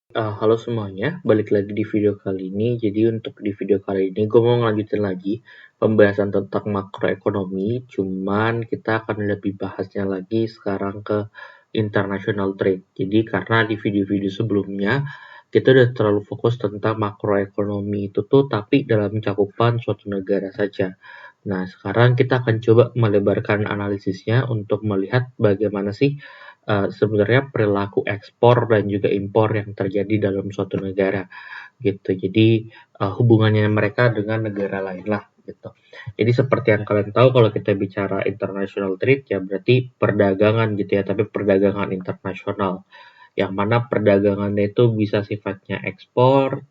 Halo semuanya, balik lagi di video kali ini. Jadi untuk di video kali ini gue mau ngelanjutin lagi pembahasan tentang makroekonomi, cuman kita akan lebih bahasnya lagi sekarang ke international trade. Jadi karena di video-video sebelumnya kita udah terlalu fokus tentang makroekonomi itu tuh tapi dalam cakupan suatu negara saja. Nah, sekarang kita akan coba melebarkan analisisnya untuk melihat bagaimana sih sebenarnya perilaku ekspor dan juga impor yang terjadi dalam suatu negara gitu. Jadi hubungannya mereka dengan negara lain lah gitu. Jadi seperti yang kalian tahu kalau kita bicara international trade ya berarti perdagangan gitu ya, tapi perdagangan internasional. Yang mana perdagangannya itu bisa sifatnya ekspor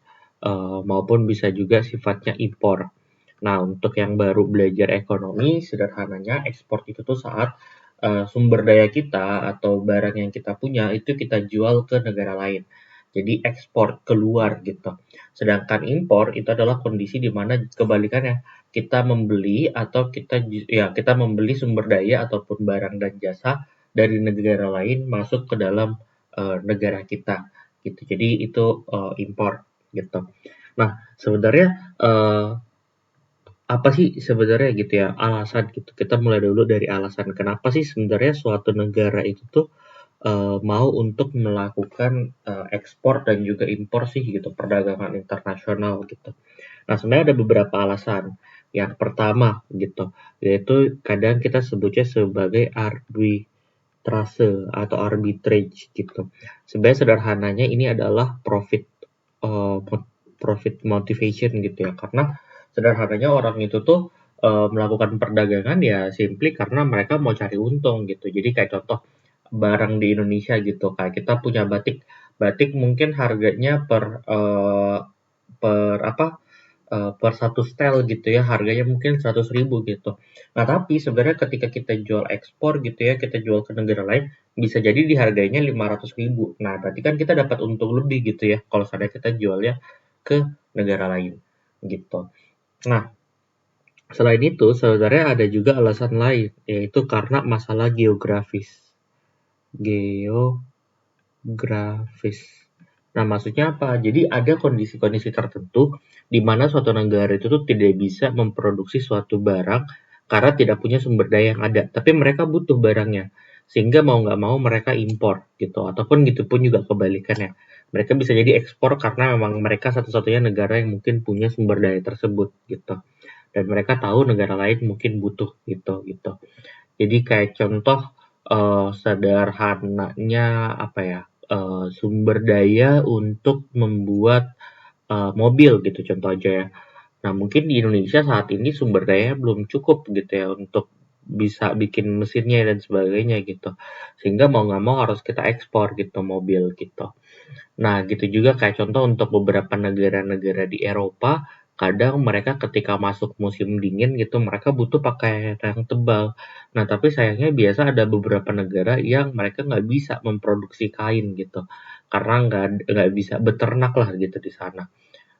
maupun bisa juga sifatnya impor. Nah, untuk yang baru belajar ekonomi, sederhananya ekspor itu tuh saat sumber daya kita atau barang yang kita punya itu kita jual ke negara lain. Jadi ekspor keluar gitu. Sedangkan impor itu adalah kondisi di mana kebalikannya kita membeli atau kita membeli sumber daya ataupun barang dan jasa dari negara lain masuk ke dalam negara kita gitu. Jadi itu impor gitu. Nah, sebenarnya apa sih sebenarnya gitu ya alasan gitu. Kita mulai dulu dari alasan kenapa sih sebenarnya suatu negara itu tuh mau untuk melakukan ekspor dan juga impor sih gitu, perdagangan internasional gitu. Nah, sebenarnya ada beberapa alasan. Yang pertama gitu, yaitu kadang kita sebutnya sebagai arbitrase atau arbitrage gitu. Sebenarnya sederhananya ini adalah uh, profit motivation gitu ya, karena sederhananya orang itu tuh melakukan perdagangan ya simply karena mereka mau cari untung gitu. Jadi kayak contoh barang di Indonesia gitu, kayak kita punya batik. Batik mungkin harganya per apa per satu setel gitu ya, harganya mungkin 100.000 gitu. Nah, tapi sebenarnya ketika kita jual ekspor gitu ya, kita jual ke negara lain, bisa jadi dihargainya 500.000. Nah, berarti kan kita dapat untung lebih gitu ya, kalau seandainya kita jualnya ke negara lain gitu. Nah, selain itu sebenarnya ada juga alasan lain, yaitu karena masalah geografis. Geografis. Nah, maksudnya apa? Jadi ada kondisi-kondisi tertentu di mana suatu negara itu tuh tidak bisa memproduksi suatu barang karena tidak punya sumber daya yang ada, tapi mereka butuh barangnya. Sehingga mau nggak mau mereka impor gitu, ataupun gitu pun juga kebalikannya. Mereka bisa jadi ekspor karena memang mereka satu-satunya negara yang mungkin punya sumber daya tersebut gitu. Dan mereka tahu negara lain mungkin butuh gitu. Jadi kayak contoh sederhananya apa ya? Sumber daya untuk membuat mobil gitu contoh aja ya. Nah, mungkin di Indonesia saat ini sumber daya belum cukup gitu ya untuk bisa bikin mesinnya dan sebagainya gitu. Sehingga mau nggak mau harus kita ekspor gitu mobil gitu. Nah, gitu juga kayak contoh untuk beberapa negara-negara di Eropa, kadang mereka ketika masuk musim dingin gitu, mereka butuh pakaian yang tebal. Nah, tapi sayangnya biasa ada beberapa negara yang mereka nggak bisa memproduksi kain gitu, karena nggak bisa beternak lah gitu di sana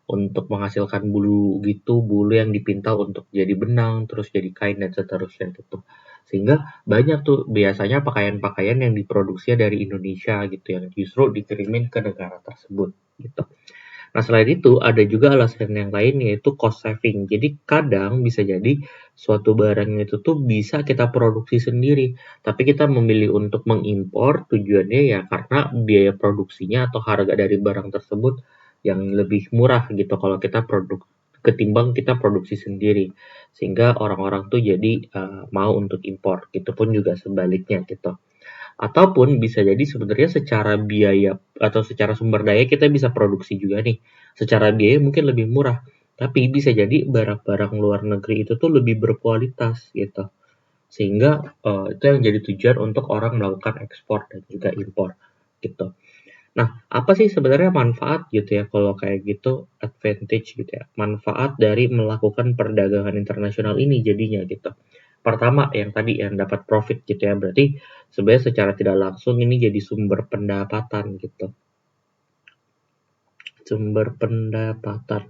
untuk menghasilkan bulu gitu, bulu yang dipintal untuk jadi benang, terus jadi kain dan seterusnya gitu. Sehingga banyak tuh biasanya pakaian-pakaian yang diproduksi dari Indonesia gitu yang justru dikirimin ke negara tersebut gitu. Nah, selain itu ada juga alasan yang lain yaitu cost saving. Jadi kadang bisa jadi suatu barang itu tuh bisa kita produksi sendiri, tapi kita memilih untuk mengimpor tujuannya ya karena biaya produksinya atau harga dari barang tersebut yang lebih murah gitu kalau kita ketimbang kita produksi sendiri. Sehingga orang-orang tuh jadi mau untuk impor. Gitu pun juga sebaliknya gitu. Ataupun bisa jadi sebenarnya secara biaya atau secara sumber daya kita bisa produksi juga nih. Secara biaya mungkin lebih murah, tapi bisa jadi barang-barang luar negeri itu tuh lebih berkualitas gitu. Sehingga itu yang jadi tujuan untuk orang melakukan ekspor dan juga impor gitu. Nah, apa sih sebenarnya manfaat gitu ya kalau kayak gitu, advantage gitu ya, manfaat dari melakukan perdagangan internasional ini jadinya gitu. Pertama yang tadi yang dapat profit gitu ya, berarti sebenarnya secara tidak langsung ini jadi sumber pendapatan gitu. Sumber pendapatan.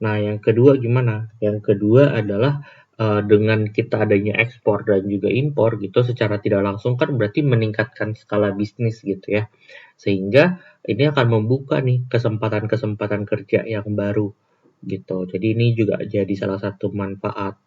Nah, yang kedua gimana? Yang kedua adalah dengan kita adanya ekspor dan juga impor gitu secara tidak langsung kan berarti meningkatkan skala bisnis gitu ya. Sehingga ini akan membuka nih kesempatan-kesempatan kerja yang baru gitu. Jadi ini juga jadi salah satu manfaat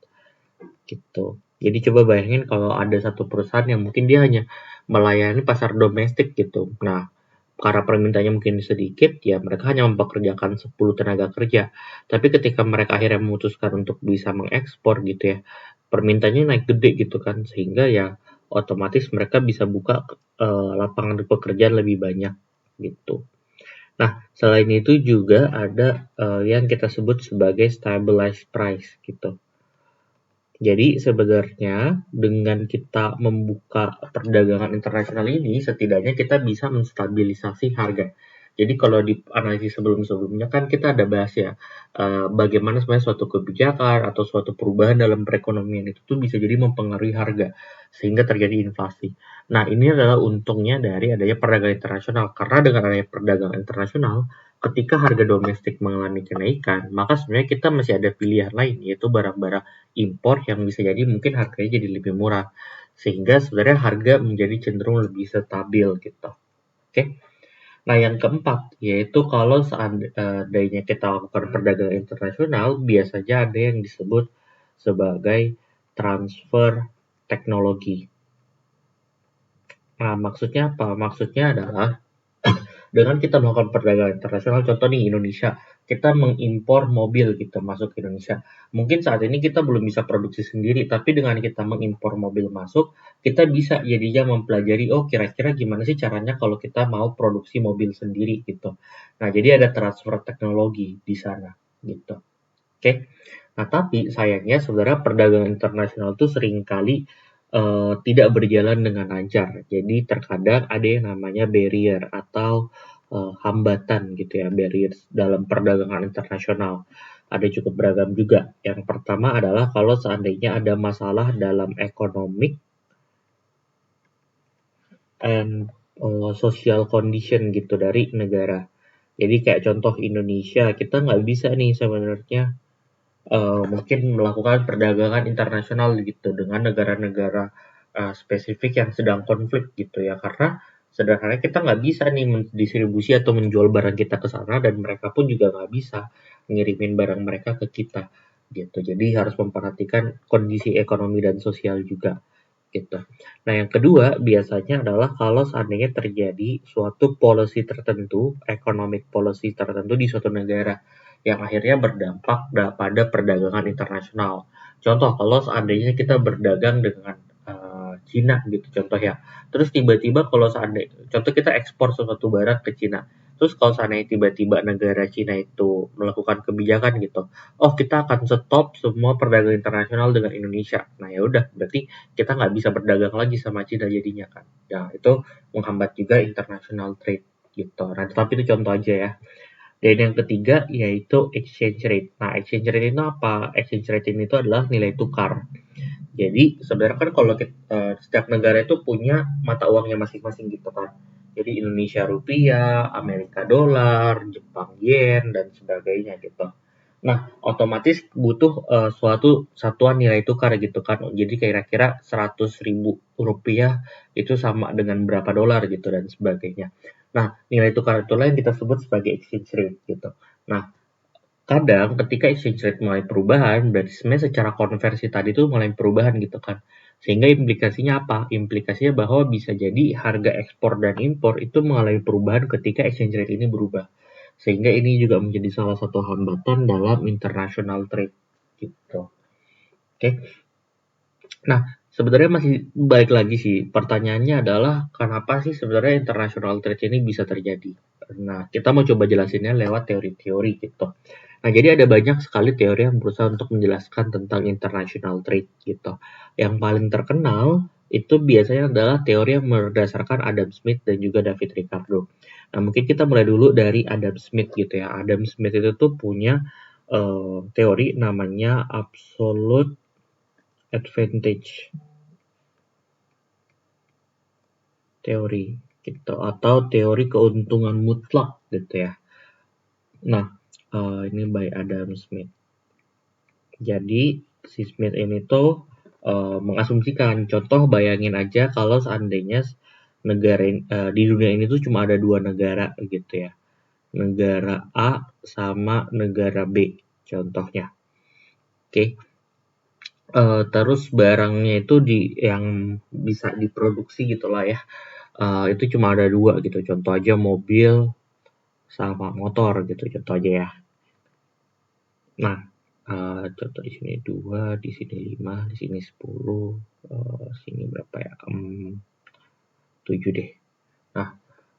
gitu. Jadi coba bayangin kalau ada satu perusahaan yang mungkin dia hanya melayani pasar domestik gitu. Nah, karena permintaannya mungkin sedikit, ya mereka hanya mempekerjakan 10 tenaga kerja. Tapi ketika mereka akhirnya memutuskan untuk bisa mengekspor gitu ya, permintaannya naik gede gitu kan, sehingga ya otomatis mereka bisa buka lapangan pekerjaan lebih banyak gitu. Nah, selain itu juga ada yang kita sebut sebagai stabilized price gitu. Jadi sebenarnya dengan kita membuka perdagangan internasional ini, setidaknya kita bisa menstabilisasi harga. Jadi kalau di analisis sebelum-sebelumnya kan kita ada bahas ya, bagaimana sebenarnya suatu kebijakan atau suatu perubahan dalam perekonomian itu tuh bisa jadi mempengaruhi harga, sehingga terjadi inflasi. Nah ini adalah untungnya dari adanya perdagangan internasional, karena dengan adanya perdagangan internasional, ketika harga domestik mengalami kenaikan, maka sebenarnya kita masih ada pilihan lain, yaitu barang-barang impor yang bisa jadi mungkin harganya jadi lebih murah sehingga sebenarnya harga menjadi cenderung lebih stabil gitu. Oke. Nah, yang keempat yaitu kalau seandainya kita lakukan perdagangan internasional, biasanya ada yang disebut sebagai transfer teknologi. Nah, maksudnya apa? Maksudnya adalah dengan kita melakukan perdagangan internasional, contoh nih Indonesia, kita mengimpor mobil gitu masuk ke Indonesia. Mungkin saat ini kita belum bisa produksi sendiri, tapi dengan kita mengimpor mobil masuk, kita bisa jadinya mempelajari, oh kira-kira gimana sih caranya kalau kita mau produksi mobil sendiri gitu. Nah, jadi ada transfer teknologi di sana gitu. Oke. Nah, tapi sayangnya sebenarnya perdagangan internasional itu seringkali tidak berjalan dengan lancar. Jadi terkadang ada yang namanya barrier atau hambatan gitu ya, barriers dalam perdagangan internasional. Ada cukup beragam juga. Yang pertama adalah kalau seandainya ada masalah dalam economic and social condition gitu dari negara. Jadi kayak contoh Indonesia, kita nggak bisa nih sebenarnya mungkin melakukan perdagangan internasional gitu dengan negara-negara spesifik yang sedang konflik gitu ya, karena sederhananya kita nggak bisa nih mendistribusi atau menjual barang kita ke sana dan mereka pun juga nggak bisa ngirimin barang mereka ke kita gitu. Jadi harus memperhatikan kondisi ekonomi dan sosial juga gitu. Nah, yang kedua biasanya adalah kalau seandainya terjadi suatu policy tertentu, economic policy tertentu di suatu negara yang akhirnya berdampak pada perdagangan internasional. Contoh, kalau seandainya kita berdagang dengan Cina gitu contoh ya. Terus tiba-tiba kalau seandainya, contoh kita ekspor suatu barang ke Cina. Terus kalau seandainya tiba-tiba negara Cina itu melakukan kebijakan gitu, oh kita akan stop semua perdagangan internasional dengan Indonesia. Nah ya udah, berarti kita nggak bisa berdagang lagi sama Cina jadinya kan. Ya itu menghambat juga international trade gitu. Nah tapi itu contoh aja ya. Dan yang ketiga yaitu exchange rate. Nah exchange rate itu apa? Exchange rate ini itu adalah nilai tukar. Jadi sebenarnya kan kalau setiap negara itu punya mata uangnya masing-masing gitu kan. Jadi Indonesia rupiah, Amerika dolar, Jepang yen dan sebagainya gitu. Nah, otomatis butuh suatu satuan nilai tukar gitu kan. Jadi kira-kira 100.000 rupiah itu sama dengan berapa dolar gitu dan sebagainya. Nah, nilai tukar itulah yang kita sebut sebagai exchange rate gitu. Nah, kadang ketika exchange rate mulai perubahan, berarti sebenarnya secara konversi tadi tuh mulai perubahan gitu kan. Sehingga implikasinya apa? Implikasinya bahwa bisa jadi harga ekspor dan impor itu mengalami perubahan ketika exchange rate ini berubah. Sehingga ini juga menjadi salah satu hambatan dalam international trade gitu. Oke. Nah, sebenarnya masih balik lagi sih. Pertanyaannya adalah kenapa sih sebenarnya international trade ini bisa terjadi? Nah, kita mau coba jelasinnya lewat teori-teori gitu. Nah, jadi ada banyak sekali teori yang berusaha untuk menjelaskan tentang international trade gitu. Yang paling terkenal itu biasanya adalah teori yang berdasarkan Adam Smith dan juga David Ricardo. Nah, mungkin kita mulai dulu dari Adam Smith gitu ya. Adam Smith itu tuh punya teori namanya absolute advantage teori gitu atau teori keuntungan mutlak gitu ya. Nah, ini by Adam Smith. Jadi si Smith ini tuh mengasumsikan, contoh bayangin aja kalau seandainya negara di dunia ini tuh cuma ada dua negara gitu ya, negara A sama negara B contohnya. Oke. Terus barangnya itu yang bisa diproduksi gitulah ya. Itu cuma ada dua gitu. Contoh aja mobil sama motor gitu. Contoh aja ya. Nah, contoh di sini 2, di sini 5, di sini 10, sini berapa ya? 7 deh. Nah,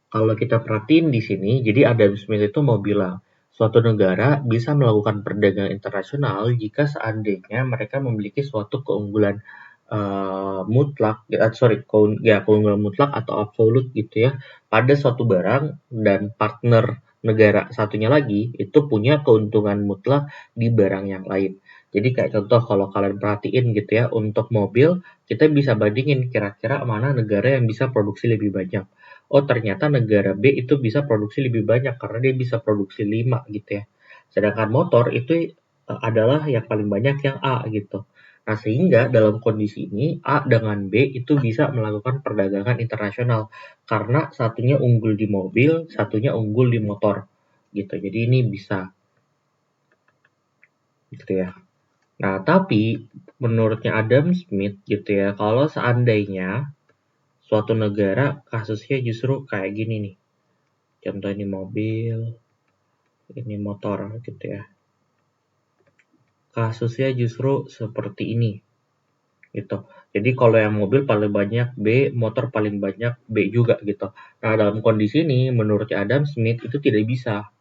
kalau kita perhatiin di sini, jadi Adam Smith itu mau bilang, suatu negara bisa melakukan perdagangan internasional jika seandainya mereka memiliki suatu keunggulan mutlak, keunggulan mutlak atau absolut gitu ya, pada suatu barang, dan partner negara satunya lagi itu punya keuntungan mutlak di barang yang lain. Jadi kayak contoh kalau kalian perhatiin gitu ya, untuk mobil kita bisa bandingin kira-kira mana negara yang bisa produksi lebih banyak. Oh ternyata negara B itu bisa produksi lebih banyak karena dia bisa produksi 5 gitu ya. Sedangkan motor itu adalah yang paling banyak yang A gitu. Nah sehingga dalam kondisi ini A dengan B itu bisa melakukan perdagangan internasional karena satunya unggul di mobil, satunya unggul di motor gitu. Jadi ini bisa gitu ya. Nah tapi menurutnya Adam Smith gitu ya, kalau seandainya suatu negara kasusnya justru kayak gini nih. Contoh ini mobil, ini motor gitu ya. Kasusnya justru seperti ini gitu. Jadi kalau yang mobil paling banyak B, motor paling banyak B juga gitu. Nah dalam kondisi ini menurut Adam Smith itu tidak bisa.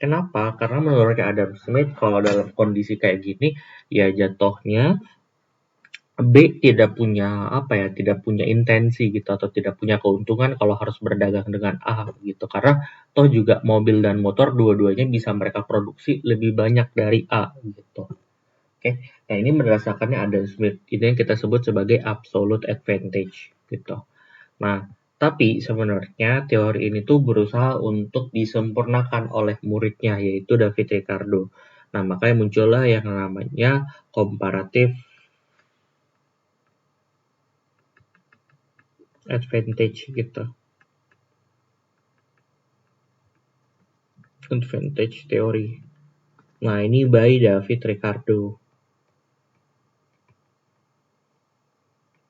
Kenapa? Karena menurut Adam Smith kalau dalam kondisi kayak gini ya jatuhnya B tidak punya intensi gitu atau tidak punya keuntungan kalau harus berdagang dengan A gitu. Karena toh juga mobil dan motor dua-duanya bisa mereka produksi lebih banyak dari A gitu. Oke. Nah, ini berdasarkannya Adam Smith. Itu yang kita sebut sebagai absolute advantage gitu. Nah, tapi sebenarnya teori ini tuh berusaha untuk disempurnakan oleh muridnya yaitu David Ricardo. Nah, makanya muncullah yang namanya comparative advantage gitu. Advantage teori. Nah, ini by David Ricardo.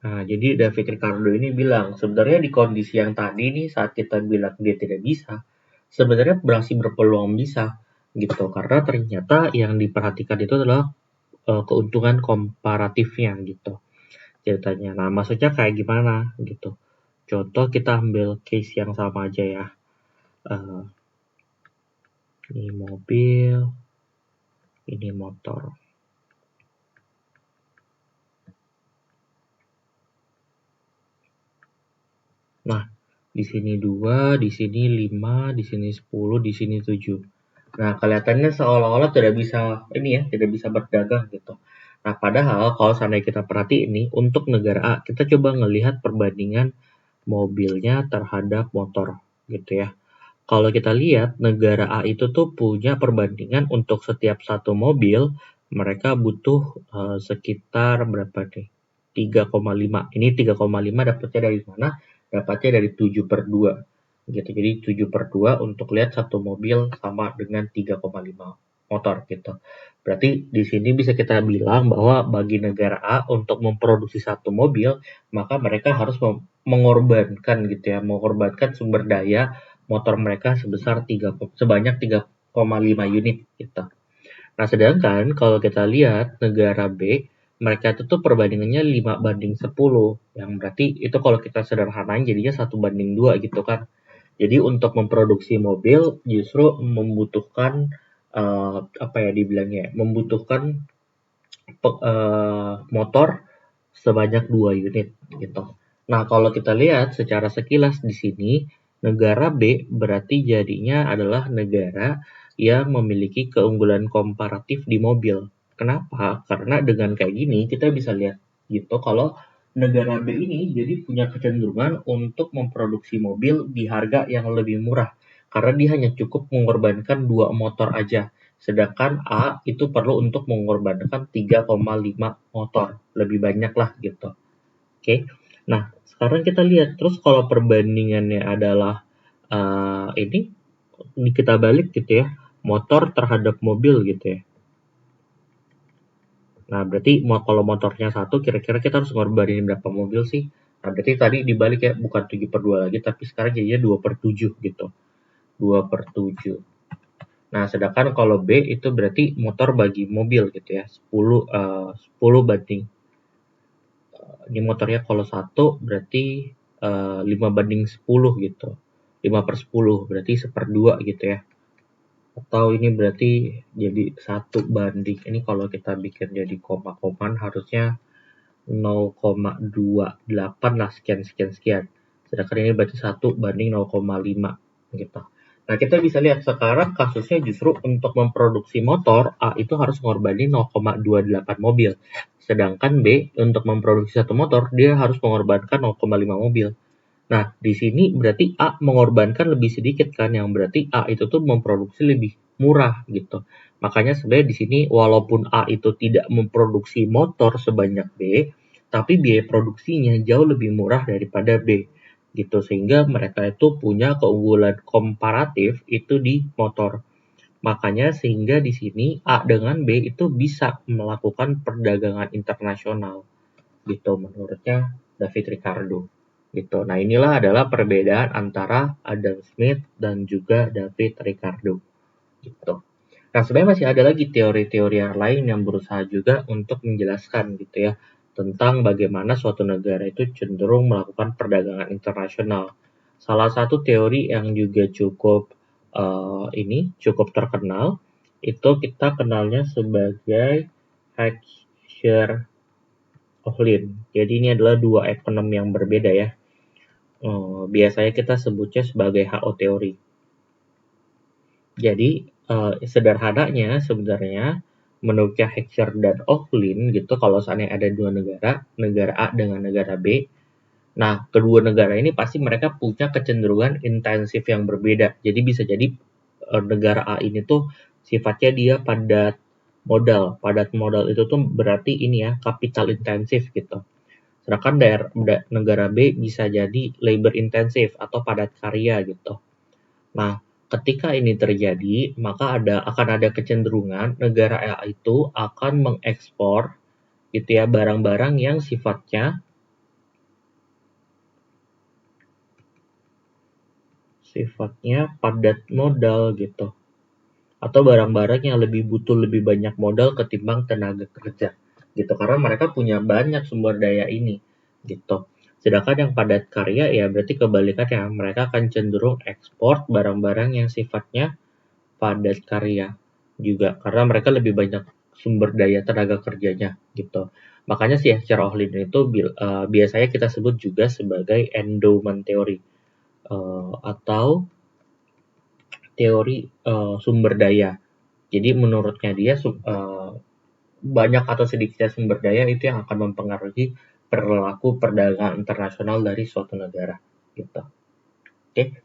Nah, jadi David Ricardo ini bilang, sebenarnya di kondisi yang tadi nih, saat kita bilang dia tidak bisa, sebenarnya masih berpeluang bisa, gitu. Karena ternyata yang diperhatikan itu adalah keuntungan komparatifnya, gitu. Ceritanya. Nah, maksudnya kayak gimana, gitu. Contoh kita ambil case yang sama aja ya. Ini mobil, ini motor. Nah, di sini 2, di sini 5, di sini 10, di sini 7. Nah, kelihatannya seolah-olah tidak bisa tidak bisa berdagang gitu. Nah, padahal kalau seandainya kita perhati ini untuk negara A, kita coba ngelihat perbandingan mobilnya terhadap motor gitu ya. Kalau kita lihat negara A itu tuh punya perbandingan untuk setiap satu mobil mereka butuh sekitar berapa nih? 3,5. Ini 3,5 dapatnya dari mana? Dapatnya dari 7/2 gitu. Jadi 7/2 untuk lihat satu mobil sama dengan 3,5 motor gitu. Berarti di sini bisa kita bilang bahwa bagi negara A untuk memproduksi satu mobil, maka mereka harus mengorbankan gitu ya, mengorbankan sumber daya motor mereka sebanyak 3,5 unit gitu. Nah, sedangkan kalau kita lihat negara B, mereka itu tuh perbandingannya 5/10, yang berarti itu kalau kita sederhanain jadinya 1/2 gitu kan. Jadi untuk memproduksi mobil justru membutuhkan membutuhkan motor sebanyak 2 unit gitu. Nah, kalau kita lihat secara sekilas di sini, negara B berarti jadinya adalah negara yang memiliki keunggulan komparatif di mobil. Kenapa? Karena dengan kayak gini kita bisa lihat gitu kalau negara B ini jadi punya kecenderungan untuk memproduksi mobil di harga yang lebih murah karena dia hanya cukup mengorbankan 2 motor aja. Sedangkan A itu perlu untuk mengorbankan 3,5 motor, lebih banyak lah gitu. Oke. Nah, sekarang kita lihat terus kalau perbandingannya adalah ini kita balik gitu ya, motor terhadap mobil gitu ya. Nah, berarti kalau motornya satu, kira-kira kita harus ngorbanin berapa mobil sih? Nah, berarti tadi dibalik ya, bukan 7/2 lagi, tapi sekarang jadinya 2/7 gitu. 2/7. Nah, sedangkan kalau B itu berarti motor bagi mobil gitu ya, 10 banding. Ini motornya kalau satu berarti 5/10 gitu. 5/10 berarti 1/2 gitu ya. Atau ini berarti jadi 1 banding. Ini kalau kita bikin jadi koma-koman harusnya 0,28 lah sekian. Sedangkan ini berarti 1 banding 0,5 gitu. Nah, kita bisa lihat sekarang kasusnya justru untuk memproduksi motor, A itu harus mengorbankan 0,28 mobil. Sedangkan B untuk memproduksi satu motor, dia harus mengorbankan 0,5 mobil. Nah, di sini berarti A mengorbankan lebih sedikit kan, yang berarti A itu tuh memproduksi lebih murah gitu. Makanya sebenarnya di sini walaupun A itu tidak memproduksi motor sebanyak B, tapi biaya produksinya jauh lebih murah daripada B gitu, sehingga mereka itu punya keunggulan komparatif itu di motor. Makanya sehingga di sini A dengan B itu bisa melakukan perdagangan internasional gitu menurutnya David Ricardo gitu. Nah, inilah adalah perbedaan antara Adam Smith dan juga David Ricardo gitu. Nah, sebenarnya masih ada lagi teori-teori yang lain yang berusaha juga untuk menjelaskan gitu ya, tentang bagaimana suatu negara itu cenderung melakukan perdagangan internasional. Salah satu teori yang juga cukup terkenal itu kita kenalnya sebagai Heckscher-Ohlin. Jadi ini adalah dua ekonom yang berbeda ya. Biasanya kita sebutnya sebagai HO teori. Jadi sederhananya sebenarnya menurut Heckscher dan Ohlin gitu, kalau seandainya ada dua negara A dengan negara B, nah kedua negara ini pasti mereka punya kecenderungan intensif yang berbeda. Jadi bisa jadi negara A ini tuh sifatnya dia padat modal. Padat modal itu tuh berarti ini ya, kapital intensif gitu. Sedangkan negara B bisa jadi labor intensif atau padat karya gitu. Nah, ketika ini terjadi, maka akan ada kecenderungan negara A itu akan mengekspor gitu ya, barang-barang yang sifatnya padat modal gitu. Atau barang-barang yang butuh lebih banyak modal ketimbang tenaga kerja gitu, karena mereka punya banyak sumber daya ini gitu. Sedangkan yang padat karya ya berarti kebalikannya, mereka akan cenderung ekspor barang-barang yang sifatnya padat karya juga, karena mereka lebih banyak sumber daya tenaga kerjanya gitu. Makanya sih secara Ohlin itu biasanya kita sebut juga sebagai endowment theory atau teori sumber daya. Jadi menurutnya dia banyak atau sedikitnya sumber daya itu yang akan mempengaruhi perilaku perdagangan internasional dari suatu negara gitu. Oke.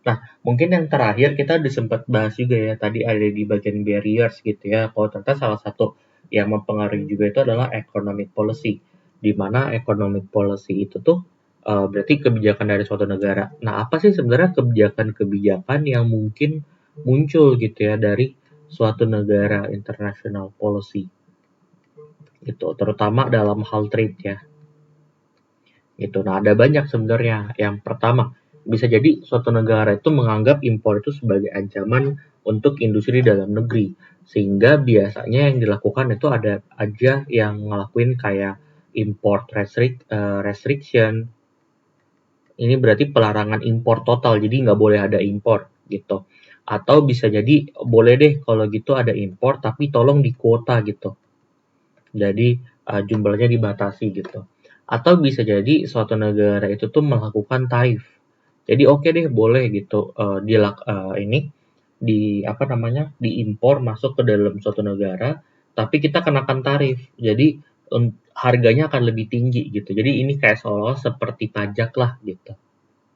Nah, mungkin yang terakhir kita udah sempat bahas juga ya, tadi ada di bagian barriers gitu ya. Kalau ternyata salah satu yang mempengaruhi juga itu adalah economic policy, di mana economic policy itu tuh berarti kebijakan dari suatu negara. Nah, apa sih sebenarnya kebijakan-kebijakan yang mungkin muncul gitu ya dari suatu negara international policy gitu, terutama dalam hal trade ya. Gitu. Nah, ada banyak sebenarnya. Yang pertama, bisa jadi suatu negara itu menganggap impor itu sebagai ancaman untuk industri dalam negeri. Sehingga biasanya yang dilakukan itu ada aja yang ngelakuin kayak import restriction. Ini berarti pelarangan impor total, jadi nggak boleh ada impor gitu. Atau bisa jadi boleh deh kalau gitu ada impor, tapi tolong di kuota gitu. Jadi jumlahnya dibatasi gitu. Atau bisa jadi suatu negara itu tuh melakukan taif. Jadi oke deh boleh gitu diimpor masuk ke dalam suatu negara, tapi kita kenakan tarif. Jadi harganya akan lebih tinggi gitu. Jadi ini kayak seolah-olah seperti pajak lah gitu.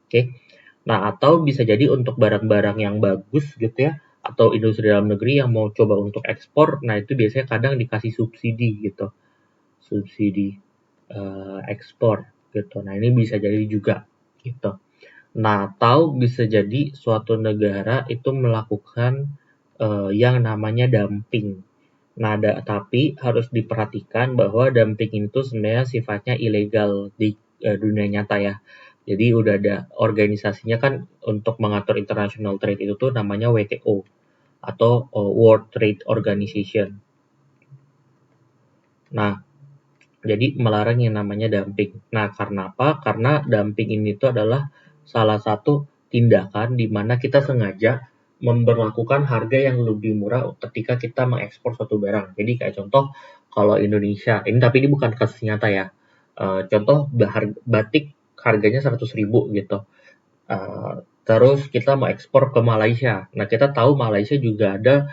Oke. Nah, atau bisa jadi untuk barang-barang yang bagus gitu ya, atau industri dalam negeri yang mau coba untuk ekspor, nah itu biasanya kadang dikasih subsidi gitu, subsidi ekspor gitu. Nah ini bisa jadi juga gitu. Nah, atau bisa jadi suatu negara itu melakukan yang namanya dumping. Nah, tapi harus diperhatikan bahwa dumping itu sebenarnya sifatnya ilegal di dunia nyata ya. Jadi udah ada organisasinya kan untuk mengatur international trade itu tuh namanya WTO atau World Trade Organization. Nah, jadi melarang yang namanya dumping. Nah, karena apa? Karena dumping ini tuh adalah salah satu tindakan di mana kita sengaja memberlakukan harga yang lebih murah ketika kita mengekspor suatu barang. Jadi kayak contoh kalau Indonesia, ini tapi ini bukan kasus nyata ya. Contoh batik harganya 100.000 gitu. Terus kita mau ekspor ke Malaysia. Nah, kita tahu Malaysia juga ada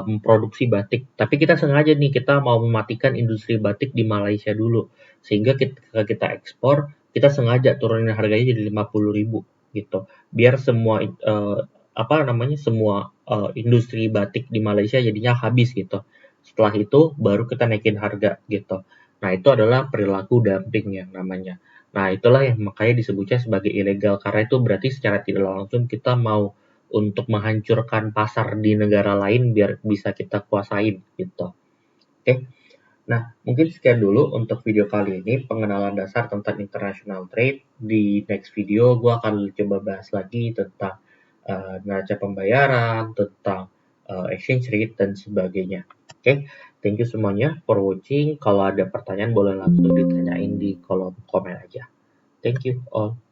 memproduksi batik. Tapi kita sengaja nih, kita mau mematikan industri batik di Malaysia dulu. Sehingga ketika kita ekspor, kita sengaja turunin harganya jadi 50.000 gitu. Biar semua semua industri batik di Malaysia jadinya habis gitu. Setelah itu baru kita naikin harga gitu. Nah, itu adalah perilaku dumping yang namanya. Nah, itulah yang makanya disebutnya sebagai ilegal karena itu berarti secara tidak langsung kita mau untuk menghancurkan pasar di negara lain biar bisa kita kuasain gitu. Oke. Nah, mungkin sekian dulu untuk video kali ini pengenalan dasar tentang international trade. Di next video gue akan coba bahas lagi tentang neraca pembayaran, tentang exchange rate dan sebagainya. Oke. Thank you semuanya for watching. Kalau ada pertanyaan boleh langsung ditanyain di kolom komen aja. Thank you all.